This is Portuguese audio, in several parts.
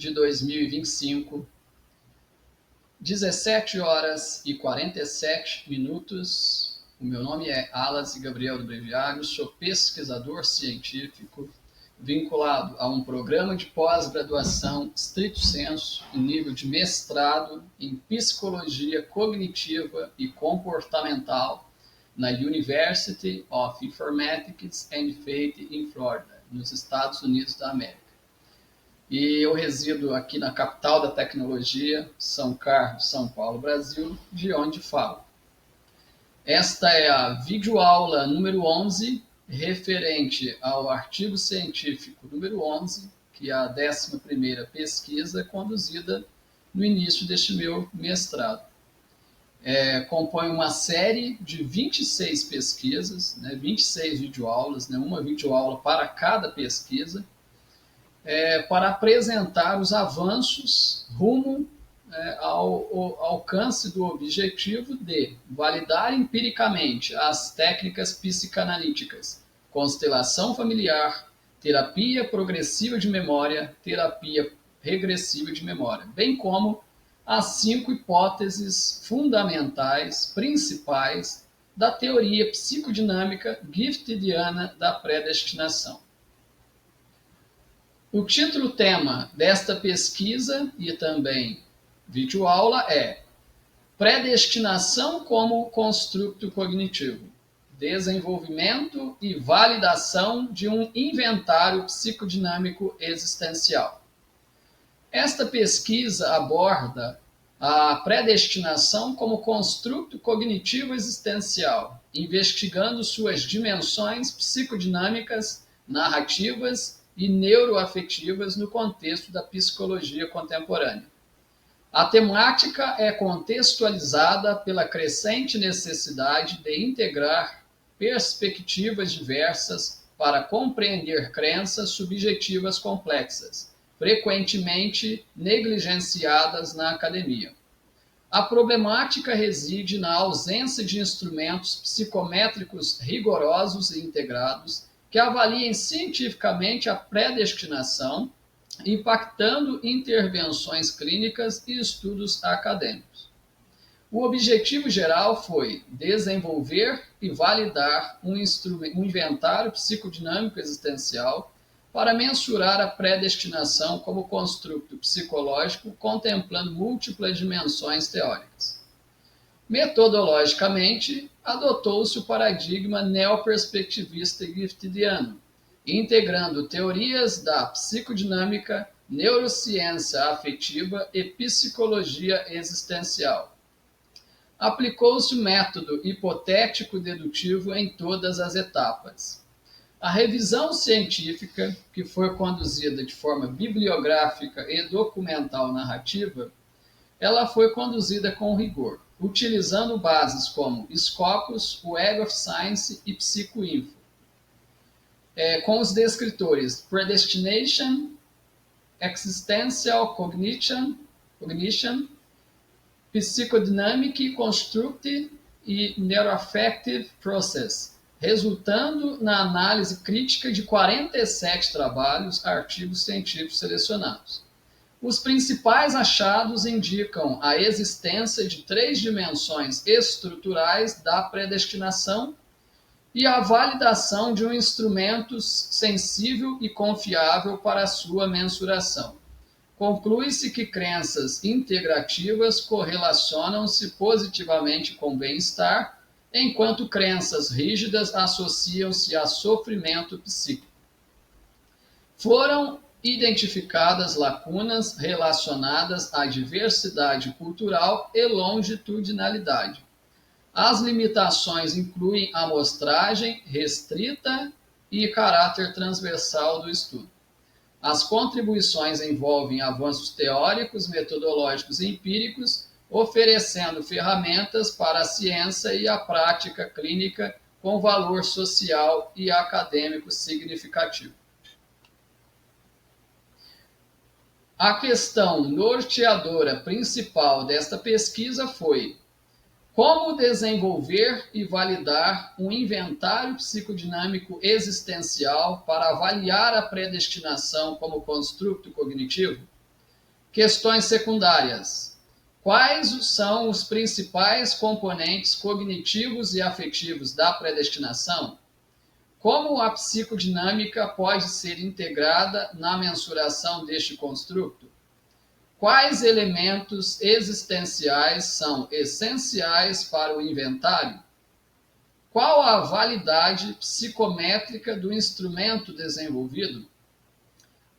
de 2025, 17 horas e 47 minutos. O meu nome é Alas Gabriel do Breviário, sou pesquisador científico vinculado a um programa de pós-graduação stricto sensu em nível de mestrado em psicologia cognitiva e comportamental na University of Informatics and Faith em Flórida, nos Estados Unidos da América. E eu resido aqui na capital da tecnologia, São Carlos, São Paulo, Brasil, de onde falo. Esta é a videoaula número 11, referente ao artigo científico número 11, que é a 11ª pesquisa conduzida no início deste meu mestrado. Compõe uma série de 26 pesquisas, 26 videoaulas, uma videoaula para cada pesquisa, para apresentar os avanços rumo ao alcance do objetivo de validar empiricamente as técnicas psicanalíticas, constelação familiar, terapia progressiva de memória, terapia regressiva de memória, bem como as 5 hipóteses fundamentais, principais, da teoria psicodinâmica giftidiana da predestinação. O título-tema desta pesquisa e também videoaula é Predestinação como construto cognitivo, desenvolvimento e validação de um inventário psicodinâmico existencial. Esta pesquisa aborda a predestinação como construto cognitivo existencial, investigando suas dimensões psicodinâmicas, narrativas e neuroafetivas no contexto da psicologia contemporânea. A temática é contextualizada pela crescente necessidade de integrar perspectivas diversas para compreender crenças subjetivas complexas, frequentemente negligenciadas na academia. A problemática reside na ausência de instrumentos psicométricos rigorosos e integrados que avaliem cientificamente a predestinação, impactando intervenções clínicas e estudos acadêmicos. O objetivo geral foi desenvolver e validar um inventário psicodinâmico existencial para mensurar a predestinação como construto psicológico, contemplando múltiplas dimensões teóricas. Metodologicamente, adotou-se o paradigma neoperspectivista e giftidiano, integrando teorias da psicodinâmica, neurociência afetiva e psicologia existencial. Aplicou-se o método hipotético-dedutivo em todas as etapas. A revisão científica, que foi conduzida de forma bibliográfica e documental narrativa, ela foi conduzida com rigor, utilizando bases como Scopus, Web of Science e PsicoInfo, com os descritores Predestination, Existential Cognition, Psychodynamic Construct e Neuroaffective Process, resultando na análise crítica de 47 trabalhos, artigos científicos selecionados. Os principais achados indicam a existência de 3 dimensões estruturais da predestinação e a validação de um instrumento sensível e confiável para a sua mensuração. Conclui-se que crenças integrativas correlacionam-se positivamente com bem-estar, enquanto crenças rígidas associam-se a sofrimento psíquico. Foram identificadas lacunas relacionadas à diversidade cultural e longitudinalidade. As limitações incluem amostragem restrita e caráter transversal do estudo. As contribuições envolvem avanços teóricos, metodológicos e empíricos, oferecendo ferramentas para a ciência e a prática clínica com valor social e acadêmico significativo. A questão norteadora principal desta pesquisa foi: como desenvolver e validar um inventário psicodinâmico existencial para avaliar a predestinação como construto cognitivo? Questões secundárias. Quais são os principais componentes cognitivos e afetivos da predestinação? Como a psicodinâmica pode ser integrada na mensuração deste construto? Quais elementos existenciais são essenciais para o inventário? Qual a validade psicométrica do instrumento desenvolvido?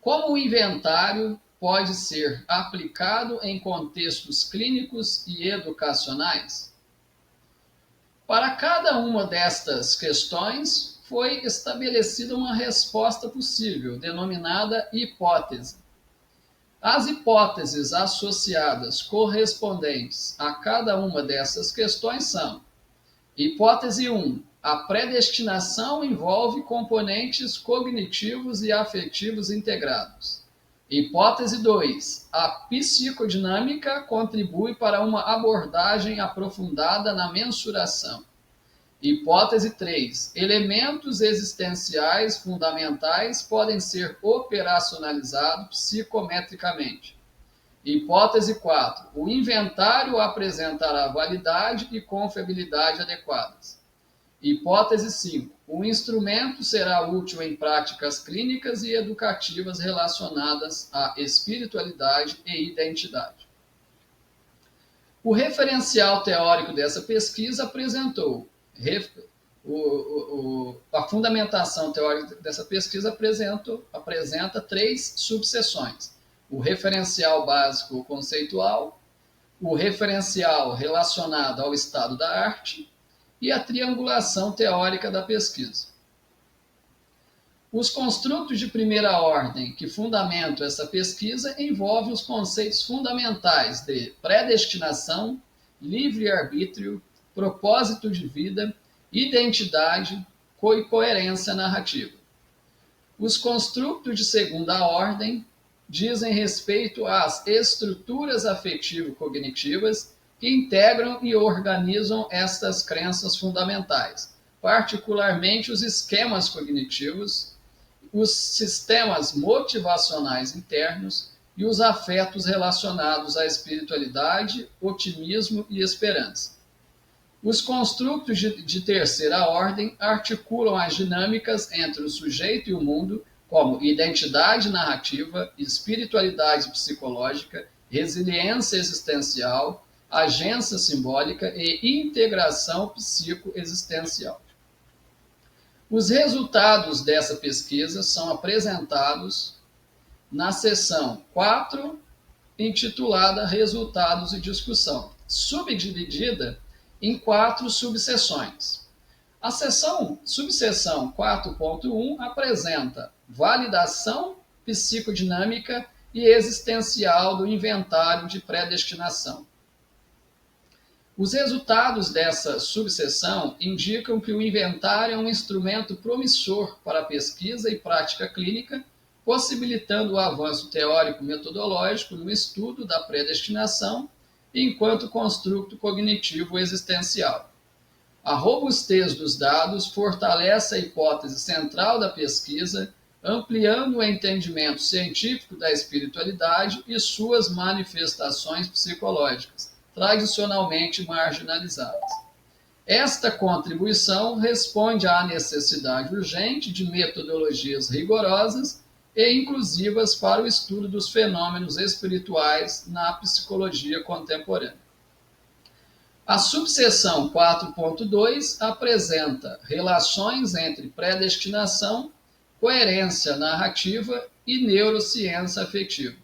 Como o inventário pode ser aplicado em contextos clínicos e educacionais? Para cada uma destas questões, foi estabelecida uma resposta possível, denominada hipótese. As hipóteses associadas correspondentes a cada uma dessas questões são: hipótese 1. A predestinação envolve componentes cognitivos e afetivos integrados. Hipótese 2. A psicodinâmica contribui para uma abordagem aprofundada na mensuração. Hipótese 3. Elementos existenciais fundamentais podem ser operacionalizados psicometricamente. Hipótese 4. O inventário apresentará validade e confiabilidade adequadas. Hipótese 5. O instrumento será útil em práticas clínicas e educativas relacionadas à espiritualidade e identidade. O referencial teórico dessa pesquisa apresentou a fundamentação teórica dessa pesquisa apresenta 3 subseções: o referencial básico conceitual, o referencial relacionado ao estado da arte e a triangulação teórica da pesquisa. Os construtos de primeira ordem que fundamentam essa pesquisa envolvem os conceitos fundamentais de predestinação, livre-arbítrio, propósito de vida, identidade e coerência narrativa. Os construtos de segunda ordem dizem respeito às estruturas afetivo-cognitivas que integram e organizam estas crenças fundamentais, particularmente os esquemas cognitivos, os sistemas motivacionais internos e os afetos relacionados à espiritualidade, otimismo e esperança. Os construtos de terceira ordem articulam as dinâmicas entre o sujeito e o mundo, como identidade narrativa, espiritualidade psicológica, resiliência existencial, agência simbólica e integração psicoexistencial. Os resultados dessa pesquisa são apresentados na seção 4, intitulada Resultados e Discussão, subdividida em 4 subseções. A subseção 4.1 apresenta validação psicodinâmica e existencial do inventário de predestinação. Os resultados dessa subseção indicam que o inventário é um instrumento promissor para a pesquisa e prática clínica, possibilitando o avanço teórico-metodológico no estudo da predestinação enquanto construto cognitivo existencial. A robustez dos dados fortalece a hipótese central da pesquisa, ampliando o entendimento científico da espiritualidade e suas manifestações psicológicas, tradicionalmente marginalizadas. Esta contribuição responde à necessidade urgente de metodologias rigorosas e inclusivas para o estudo dos fenômenos espirituais na psicologia contemporânea. A subseção 4.2 apresenta relações entre predestinação, coerência narrativa e neurociência afetiva.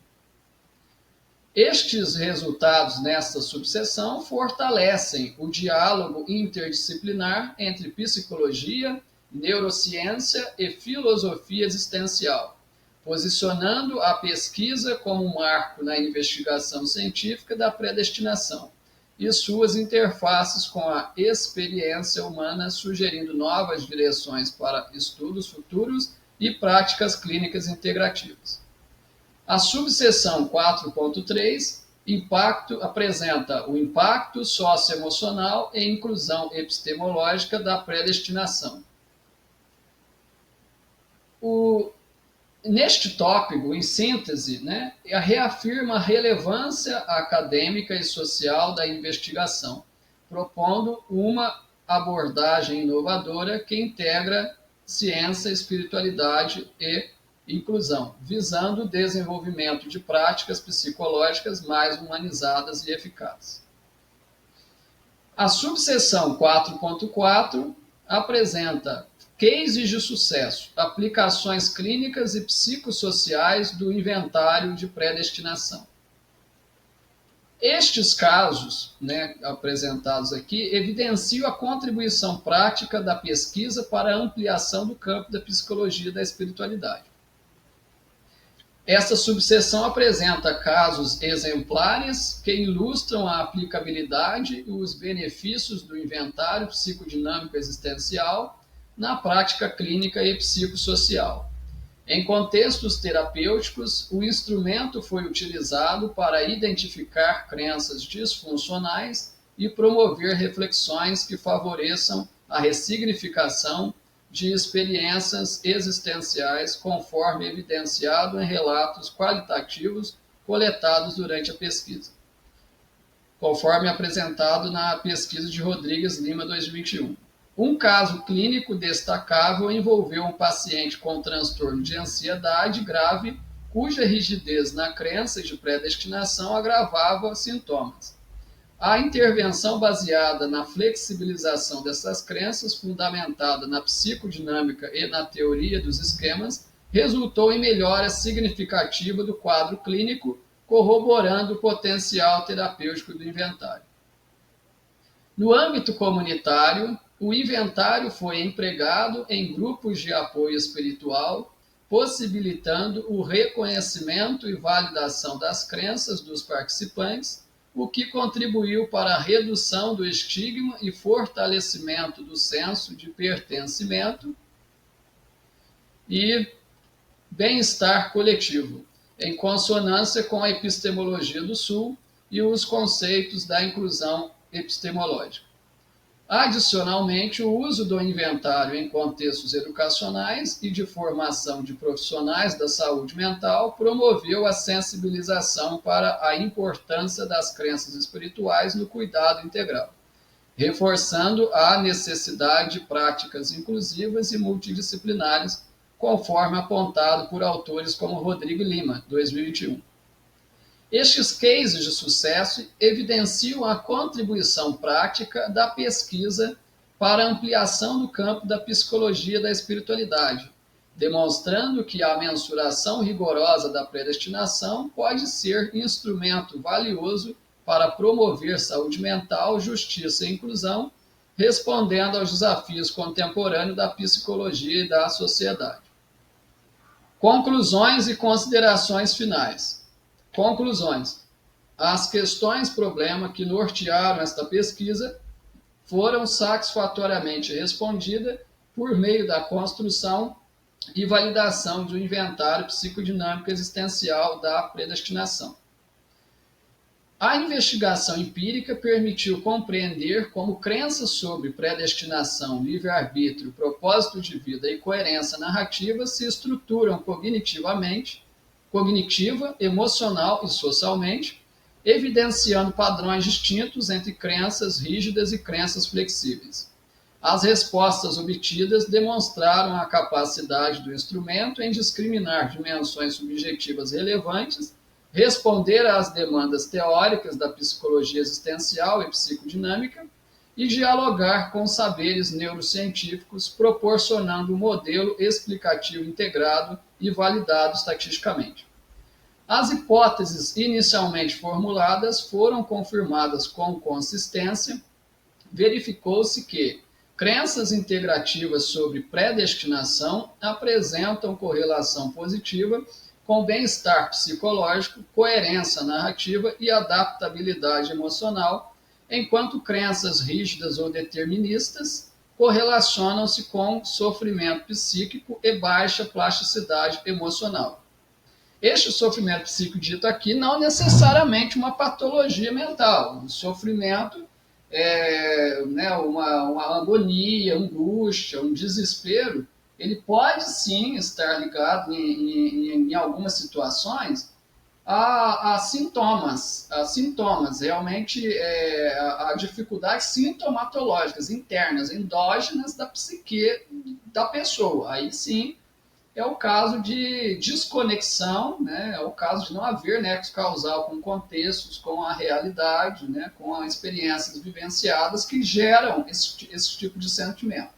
Estes resultados nesta subseção fortalecem o diálogo interdisciplinar entre psicologia, neurociência e filosofia existencial, posicionando a pesquisa como um marco na investigação científica da predestinação e suas interfaces com a experiência humana, sugerindo novas direções para estudos futuros e práticas clínicas integrativas. A subseção 4.3 apresenta o impacto socioemocional e inclusão epistemológica da predestinação. Neste tópico, em síntese, né, reafirma a relevância acadêmica e social da investigação, propondo uma abordagem inovadora que integra ciência, espiritualidade e inclusão, visando o desenvolvimento de práticas psicológicas mais humanizadas e eficazes. A subseção 4.4 apresenta cases de sucesso, aplicações clínicas e psicossociais do inventário de predestinação. Estes casos, né, apresentados aqui, evidenciam a contribuição prática da pesquisa para a ampliação do campo da psicologia e da espiritualidade. Esta subseção apresenta casos exemplares que ilustram a aplicabilidade e os benefícios do inventário psicodinâmico existencial na prática clínica e psicossocial. Em contextos terapêuticos, o instrumento foi utilizado para identificar crenças disfuncionais e promover reflexões que favoreçam a ressignificação de experiências existenciais, conforme evidenciado em relatos qualitativos coletados durante a pesquisa, conforme apresentado na pesquisa de Rodrigues Lima 2021. Um caso clínico destacável envolveu um paciente com transtorno de ansiedade grave, cuja rigidez na crença de predestinação agravava sintomas. A intervenção baseada na flexibilização dessas crenças, fundamentada na psicodinâmica e na teoria dos esquemas, resultou em melhora significativa do quadro clínico, corroborando o potencial terapêutico do inventário. No âmbito comunitário, o inventário foi empregado em grupos de apoio espiritual, possibilitando o reconhecimento e validação das crenças dos participantes, o que contribuiu para a redução do estigma e fortalecimento do senso de pertencimento e bem-estar coletivo, em consonância com a epistemologia do Sul e os conceitos da inclusão epistemológica. Adicionalmente, o uso do inventário em contextos educacionais e de formação de profissionais da saúde mental promoveu a sensibilização para a importância das crenças espirituais no cuidado integral, reforçando a necessidade de práticas inclusivas e multidisciplinares, conforme apontado por autores como Rodrigo Lima, 2021. Estes cases de sucesso evidenciam a contribuição prática da pesquisa para a ampliação do campo da psicologia da espiritualidade, demonstrando que a mensuração rigorosa da predestinação pode ser instrumento valioso para promover saúde mental, justiça e inclusão, respondendo aos desafios contemporâneos da psicologia e da sociedade. Conclusões e considerações finais. Conclusões. As questões-problema que nortearam esta pesquisa foram satisfatoriamente respondidas por meio da construção e validação do inventário psicodinâmico existencial da predestinação. A investigação empírica permitiu compreender como crenças sobre predestinação, livre-arbítrio, propósito de vida e coerência narrativa se estruturam cognitiva, emocional e socialmente, evidenciando padrões distintos entre crenças rígidas e crenças flexíveis. As respostas obtidas demonstraram a capacidade do instrumento em discriminar dimensões subjetivas relevantes, responder às demandas teóricas da psicologia existencial e psicodinâmica e dialogar com saberes neurocientíficos, proporcionando um modelo explicativo integrado e validado estatisticamente. As hipóteses inicialmente formuladas foram confirmadas com consistência. Verificou-se que crenças integrativas sobre predestinação apresentam correlação positiva com bem-estar psicológico, coerência narrativa e adaptabilidade emocional, enquanto crenças rígidas ou deterministas correlacionam-se com sofrimento psíquico e baixa plasticidade emocional. Este sofrimento psíquico dito aqui não necessariamente uma patologia mental. O sofrimento é uma agonia, angústia, um desespero ele pode sim estar ligado em algumas situações a sintomas. Realmente, a dificuldades sintomatológicas internas, endógenas da psique da pessoa. Aí sim é o caso de desconexão, né? É o caso de não haver nexo causal com contextos, com a realidade, né? Com as experiências vivenciadas que geram esse tipo de sentimento.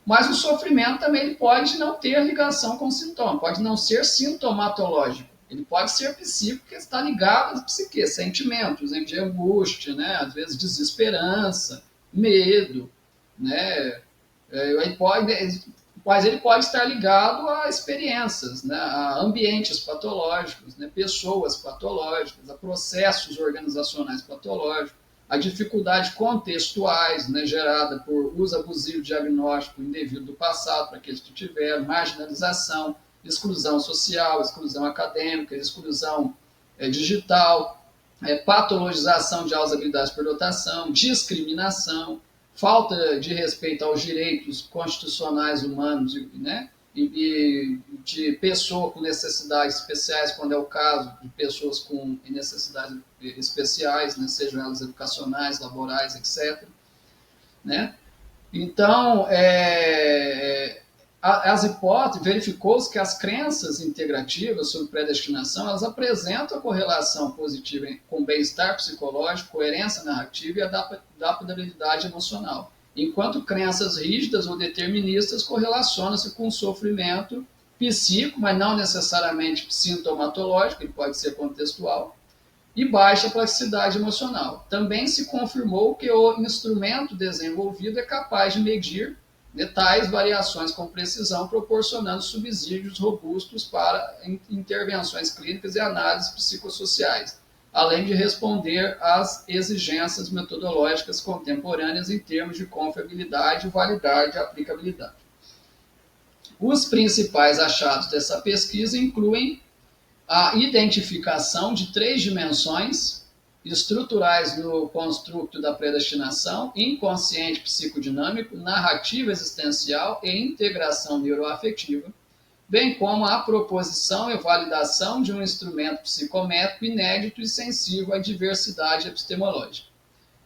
Mas o sofrimento também ele pode não ter ligação com o sintoma, pode não ser sintomatológico. Ele pode ser psíquico, que está ligado à psique, sentimentos, né, de angústia, né, às vezes desesperança, medo, né, ele pode, mas ele pode estar ligado a experiências, né, a ambientes patológicos, né, pessoas patológicas, a processos organizacionais patológicos, a dificuldade contextuais, né, gerada por uso abusivo de diagnóstico indevido do passado para aqueles que tiveram, marginalização, exclusão social, exclusão acadêmica, exclusão digital, patologização de altas habilidades por dotação, discriminação, falta de respeito aos direitos constitucionais humanos, né? E de pessoa com necessidades especiais, quando é o caso de pessoas com necessidades especiais, né? Sejam elas educacionais, laborais, etc. Né? Então, as hipóteses, verificou-se que as crenças integrativas sobre predestinação, elas apresentam a correlação positiva com bem-estar psicológico, coerência narrativa e adaptabilidade emocional, enquanto crenças rígidas ou deterministas correlacionam-se com sofrimento psíquico, mas não necessariamente sintomatológico, ele pode ser contextual, e baixa plasticidade emocional. Também se confirmou que o instrumento desenvolvido é capaz de medir tais variações com precisão, proporcionando subsídios robustos para intervenções clínicas e análises psicossociais, além de responder às exigências metodológicas contemporâneas em termos de confiabilidade, validade e aplicabilidade. Os principais achados dessa pesquisa incluem a identificação de 3 dimensões estruturais no construto da predestinação: inconsciente psicodinâmico, narrativa existencial e integração neuroafetiva, bem como a proposição e validação de um instrumento psicométrico inédito e sensível à diversidade epistemológica.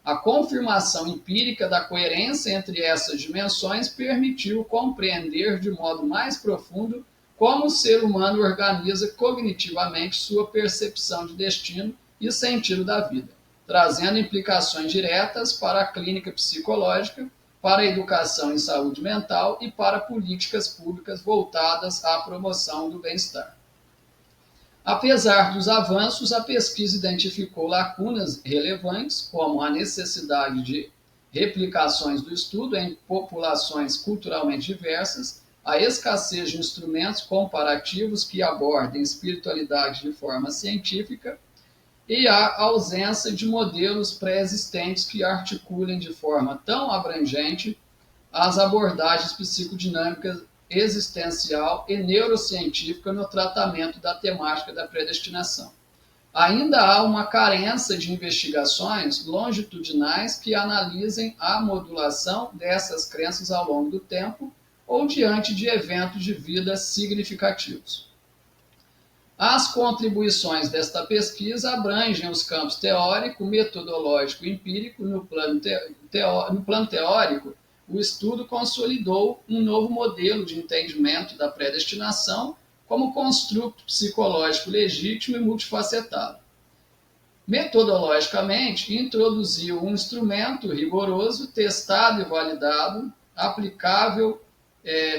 A confirmação empírica da coerência entre essas dimensões permitiu compreender de modo mais profundo como o ser humano organiza cognitivamente sua percepção de destino e sentido da vida, trazendo implicações diretas para a clínica psicológica, para a educação em saúde mental e para políticas públicas voltadas à promoção do bem-estar. Apesar dos avanços, a pesquisa identificou lacunas relevantes, como a necessidade de replicações do estudo em populações culturalmente diversas, a escassez de instrumentos comparativos que abordem espiritualidade de forma científica e a ausência de modelos pré-existentes que articulem de forma tão abrangente as abordagens psicodinâmicas, existencial e neurocientífica no tratamento da temática da predestinação. Ainda há uma carência de investigações longitudinais que analisem a modulação dessas crenças ao longo do tempo ou diante de eventos de vida significativos. As contribuições desta pesquisa abrangem os campos teórico, metodológico e empírico. No plano teórico, o estudo consolidou um novo modelo de entendimento da predestinação como construto psicológico legítimo e multifacetado. Metodologicamente, introduziu um instrumento rigoroso, testado e validado, aplicável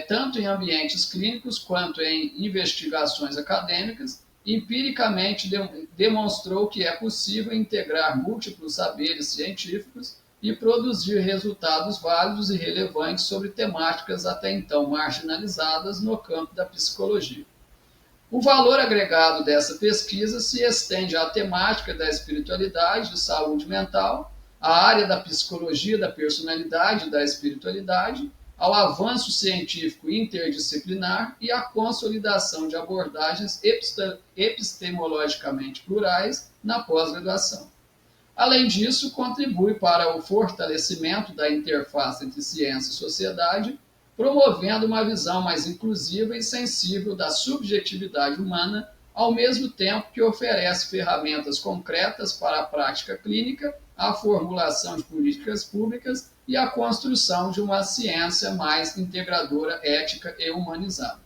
tanto em ambientes clínicos quanto em investigações acadêmicas. Empiricamente demonstrou que é possível integrar múltiplos saberes científicos e produzir resultados válidos e relevantes sobre temáticas até então marginalizadas no campo da psicologia. O valor agregado dessa pesquisa se estende à temática da espiritualidade, de saúde mental, à área da psicologia, da personalidade e da espiritualidade, ao avanço científico interdisciplinar e à consolidação de abordagens epistemologicamente plurais na pós-graduação. Além disso, contribui para o fortalecimento da interface entre ciência e sociedade, promovendo uma visão mais inclusiva e sensível da subjetividade humana, ao mesmo tempo que oferece ferramentas concretas para a prática clínica, a formulação de políticas públicas e a construção de uma ciência mais integradora, ética e humanizada.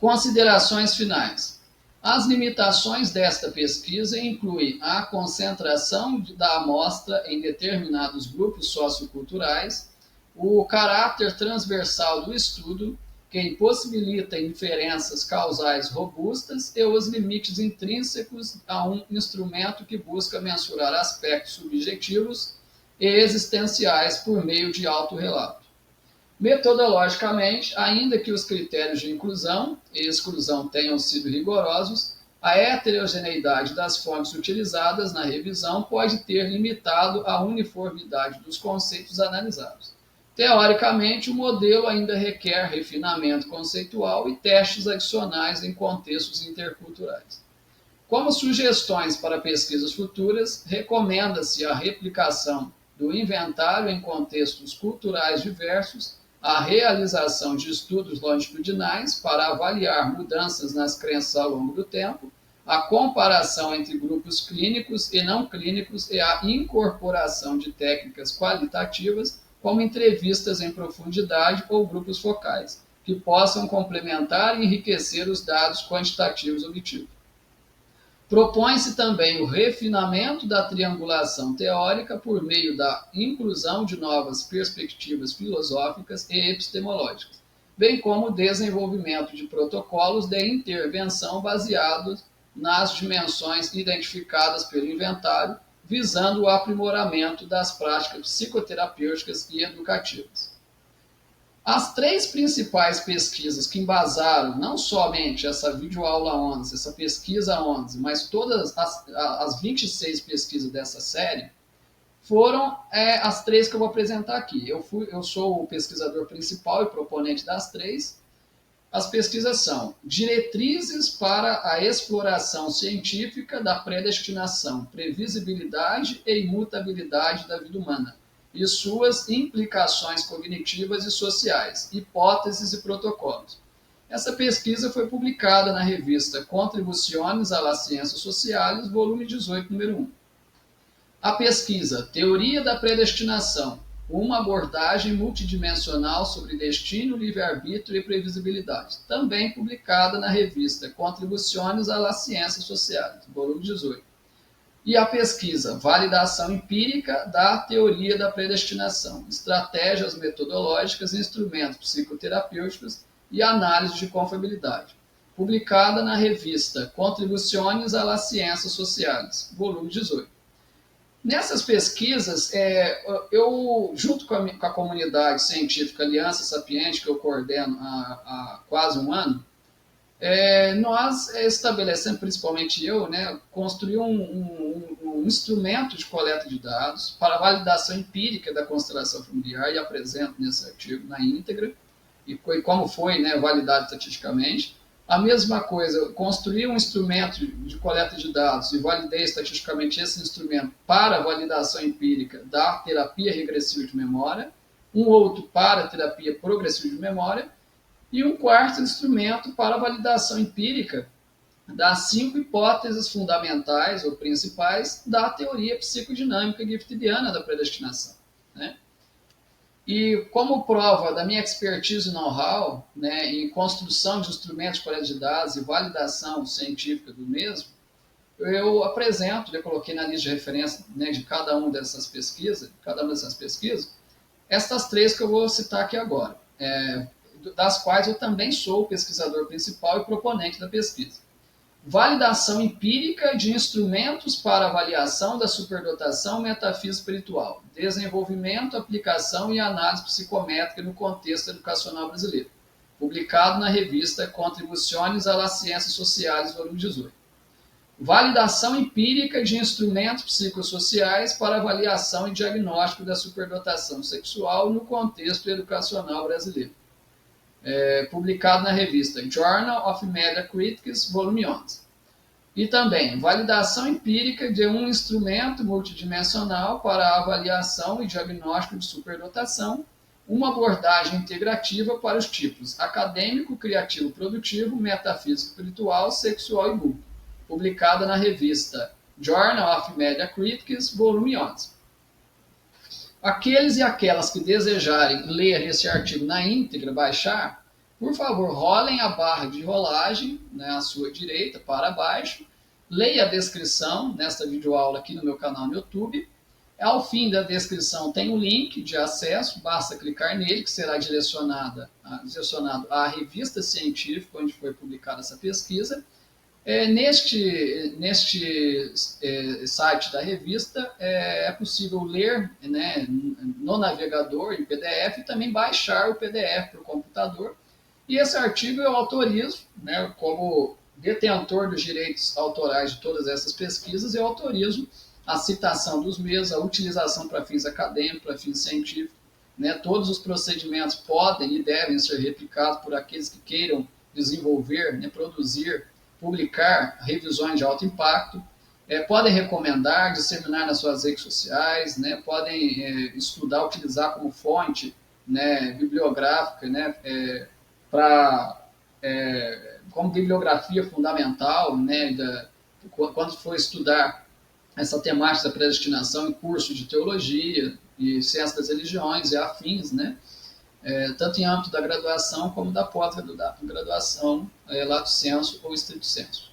Considerações finais. As limitações desta pesquisa incluem a concentração da amostra em determinados grupos socioculturais, o caráter transversal do estudo, que impossibilita inferências causais robustas, e os limites intrínsecos a um instrumento que busca mensurar aspectos subjetivos e existenciais por meio de autorrelato. Metodologicamente, ainda que os critérios de inclusão e exclusão tenham sido rigorosos, a heterogeneidade das fontes utilizadas na revisão pode ter limitado a uniformidade dos conceitos analisados. Teoricamente, o modelo ainda requer refinamento conceitual e testes adicionais em contextos interculturais. Como sugestões para pesquisas futuras, recomenda-se a replicação do inventário em contextos culturais diversos, a realização de estudos longitudinais para avaliar mudanças nas crenças ao longo do tempo, a comparação entre grupos clínicos e não clínicos e a incorporação de técnicas qualitativas, como entrevistas em profundidade ou grupos focais, que possam complementar e enriquecer os dados quantitativos obtidos. Propõe-se também o refinamento da triangulação teórica por meio da inclusão de novas perspectivas filosóficas e epistemológicas, bem como o desenvolvimento de protocolos de intervenção baseados nas dimensões identificadas pelo inventário, visando o aprimoramento das práticas psicoterapêuticas e educativas. As três principais pesquisas que embasaram não somente essa videoaula 11, essa pesquisa 11, mas todas as 26 pesquisas dessa série, foram as três que eu vou apresentar aqui. Eu sou o pesquisador principal e proponente das três. As pesquisas são diretrizes para a exploração científica da predestinação, previsibilidade e imutabilidade da vida humana e suas implicações cognitivas e sociais, hipóteses e protocolos. Essa pesquisa foi publicada na revista Contribuciones a las Ciências Sociales, volume 18, número 1. A pesquisa Teoria da Predestinação, uma abordagem multidimensional sobre destino, livre-arbítrio e previsibilidade, também publicada na revista Contribuciones a las Ciências Sociales, volume 18. E a pesquisa Validação Empírica da Teoria da Predestinação, estratégias metodológicas, instrumentos psicoterapêuticos e análise de confiabilidade, publicada na revista Contribuciones a las Ciências Sociales, volume 18. Nessas pesquisas, eu, junto com a comunidade científica Aliança Sapiente, que eu coordeno há quase um ano, nós estabelecemos, principalmente eu, construí um instrumento de coleta de dados para validação empírica da constelação familiar e apresento nesse artigo na íntegra, e como foi validado estatisticamente. A mesma coisa, construí um instrumento de coleta de dados e validei estatisticamente esse instrumento para validação empírica da terapia regressiva de memória, um outro para terapia progressiva de memória, e um quarto instrumento para validação empírica das 5 hipóteses fundamentais ou principais da teoria psicodinâmica giftidiana da predestinação. E como prova da minha expertise e know-how em construção de instrumentos de coleta de dados e validação científica do mesmo, eu apresento, eu coloquei na lista de referência de cada uma dessas pesquisas, estas três que eu vou citar aqui agora, das quais eu também sou o pesquisador principal e proponente da pesquisa. Validação empírica de instrumentos para avaliação da superdotação metafísica espiritual, desenvolvimento, aplicação e análise psicométrica no contexto educacional brasileiro, publicado na revista Contribuciones a las Ciências Sociales, volume 18. Validação empírica de instrumentos psicossociais para avaliação e diagnóstico da superdotação sexual no contexto educacional brasileiro, publicado na revista Journal of Media Critics, volume 11. E também validação empírica de um instrumento multidimensional para avaliação e diagnóstico de superdotação uma abordagem integrativa para os tipos acadêmico, criativo, produtivo, metafísico, espiritual, sexual e múltiplo, publicada na revista Journal of Media Critics, volume 11. Aqueles e aquelas que desejarem ler esse artigo na íntegra, baixar, por favor, rolem a barra de rolagem, né, à sua direita, para baixo, leia a descrição nesta videoaula aqui no meu canal no YouTube. Ao fim da descrição tem um link de acesso, basta clicar nele, que será direcionado à revista científica onde foi publicada essa pesquisa. Neste site da revista é possível ler, né, no navegador em PDF e também baixar o PDF para o computador. E esse artigo eu autorizo, né, como detentor dos direitos autorais de todas essas pesquisas, eu autorizo a citação dos mesmos, a utilização para fins acadêmicos, para fins científicos. Né, todos os procedimentos podem e devem ser replicados por aqueles que queiram desenvolver, né, produzir, publicar revisões de alto impacto, podem recomendar, disseminar nas suas redes sociais, né, podem estudar, utilizar como fonte, né, bibliográfica, né, como bibliografia fundamental, né, quando for estudar essa temática da predestinação em curso de teologia e ciência das religiões e afins, né, tanto em âmbito da graduação como da pós-graduação, lato sensu ou estrito sensu.